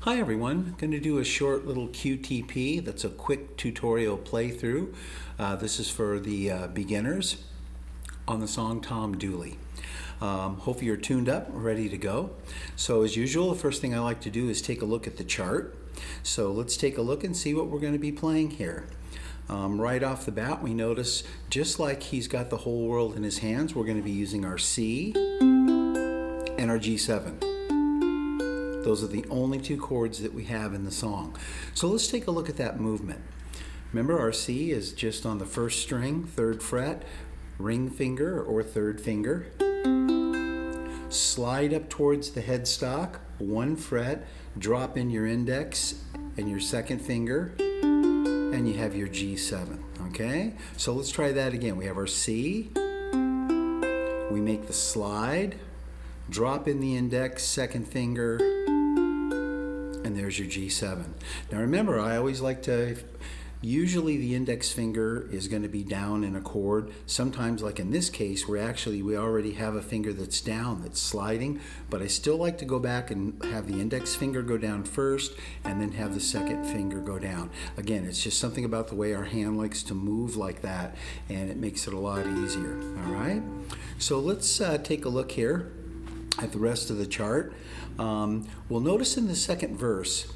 Hi everyone, going to do a short little QTP. That's a quick tutorial playthrough. This is for the beginners on the song Tom Dooley. Hopefully you're tuned up, ready to go. So as usual, the first thing I like to do is take a look at the chart. So let's take a look and see what we're going to be playing here. Right off the bat, we notice just like he's got the whole world in his hands, we're going to be using our C and our G7. Those are the only two chords that we have in the song. So let's take a look at that movement. Remember, our C is just on the first string, 3rd fret, ring finger or 3rd finger. Slide up towards the headstock, 1 fret, drop in your index and your 2nd finger, and you have your G7, okay? So let's try that again. We have our C, we make the slide, drop in the index, 2nd finger, and there's your G7. Now remember, I always like to, usually the index finger is going to be down in a chord. Sometimes, like in this case, we already have a finger that's down, that's sliding, but I still like to go back and have the index finger go down first and then have the 2nd finger go down. Again, it's just something about the way our hand likes to move like that, and it makes it a lot easier, all right? So let's take a look here at the rest of the chart. We'll notice in the 2nd verse,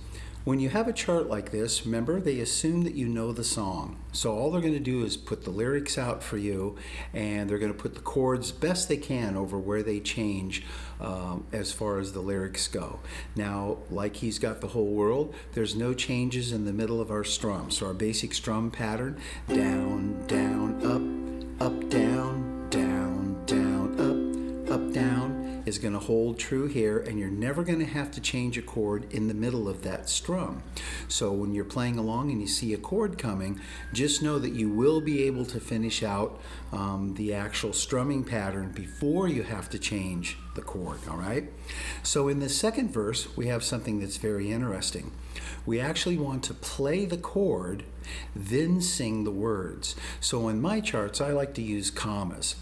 when you have a chart like this, remember, they assume that you know the song. So all they're going to do is put the lyrics out for you, and they're going to put the chords best they can over where they change as far as the lyrics go. Now, like he's got the whole world, there's no changes in the middle of our strum. So our basic strum pattern, down, down, up, down, down, down, up, down, is going to hold true here, and you're never going to have to change a chord in the middle of that strum. So when you're playing along and you see a chord coming, just know that you will be able to finish out the actual strumming pattern before you have to change the chord, all right? So in the 2nd verse, we have something that's very interesting. We actually want to play the chord, then sing the words. So in my charts, I like to use commas.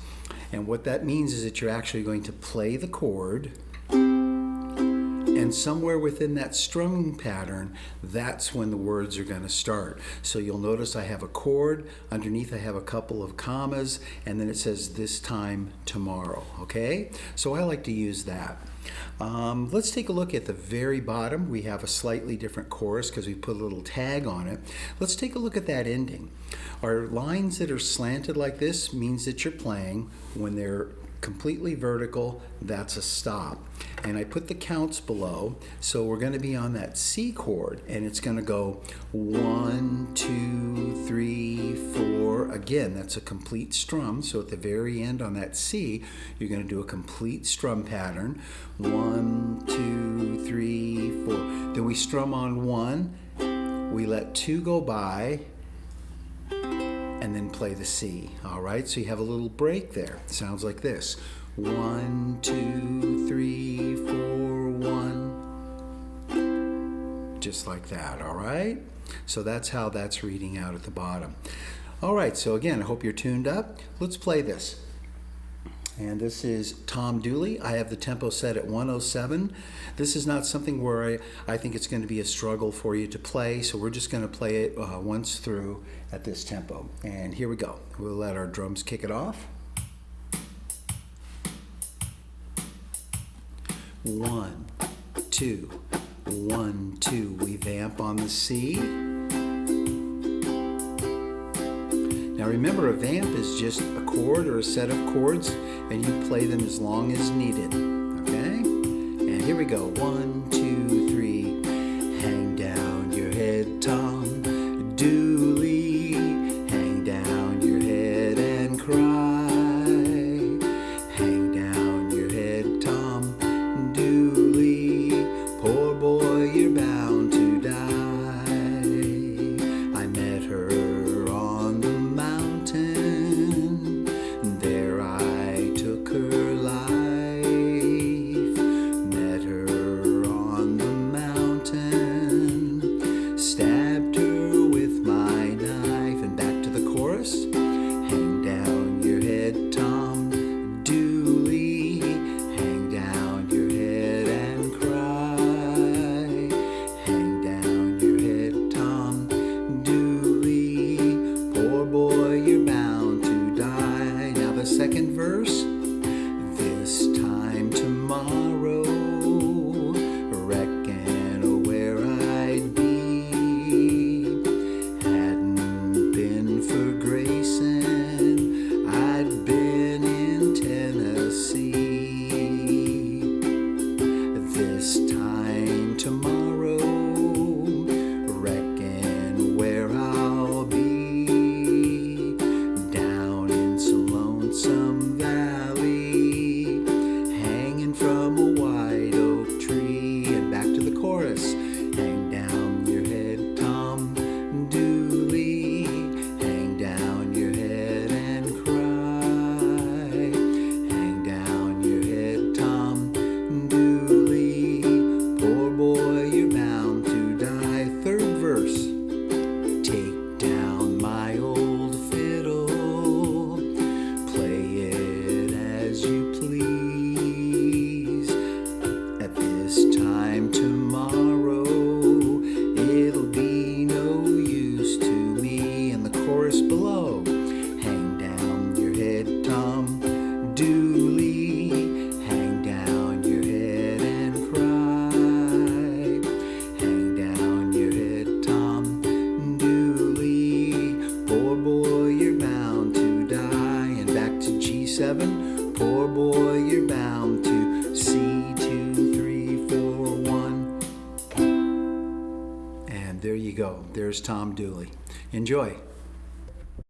And what that means is that you're actually going to play the chord, and somewhere within that strumming pattern, that's when the words are going to start. So you'll notice I have a chord, underneath I have a couple of commas, and then it says this time tomorrow, okay? So I like to use that. Let's take a look at the very bottom. We have a slightly different chorus because we put a little tag on it. Let's take a look at that ending. Our lines that are slanted like this means that you're playing. When they're completely vertical, that's a stop. And I put the counts below, so we're going to be on that C chord, and it's going to go 1, 2, 3, 4. Again, that's a complete strum. So at the very end on that C, you're going to do a complete strum pattern. 1, 2, 3, 4. Then we strum on 1. We let 2 go by, and then play the C. All right, so you have a little break there. It sounds like this. 1, 2, 3, 4, 1. Just like that, all right? So that's how that's reading out at the bottom. All right, so again, I hope you're tuned up. Let's play this. And this is Tom Dooley. I have the tempo set at 107. This is not something where I think it's going to be a struggle for you to play, so we're just going to play it once through at this tempo. And here we go. We'll let our drums kick it off. 1, 2, 1, 2. We vamp on the C. Now remember, a vamp is just a chord or a set of chords, and you play them as long as needed, okay? And here we go. 1, 2, 3. Hang down your head, Tom Dooley. Hang down your head and cry. Hang down your head, Tom Dooley. Poor boy, you're bound to die. I met her on the mountain. There I took her life. Met her on shine tomorrow. Reckon where I'll be, down in some lonesome valley, hanging from a white oak tree. And back to the chorus. Hang down your head, Tom Dooley. Hang down your head and cry. Hang down your head, Tom Dooley. Poor boy, you're bound to die. Third verse. Take down my old fiddle. Play it as you please. At this time tomorrow, it'll be no use to me. And the chorus below. Hang down your head, Tom Dooley. Hang down your head and cry. Hang down your head, Tom Dooley. Poor boy, you're bound to die. And back to G7. Poor boy, you're bound to C2-3-4-1. And there you go. There's Tom Dooley. Enjoy.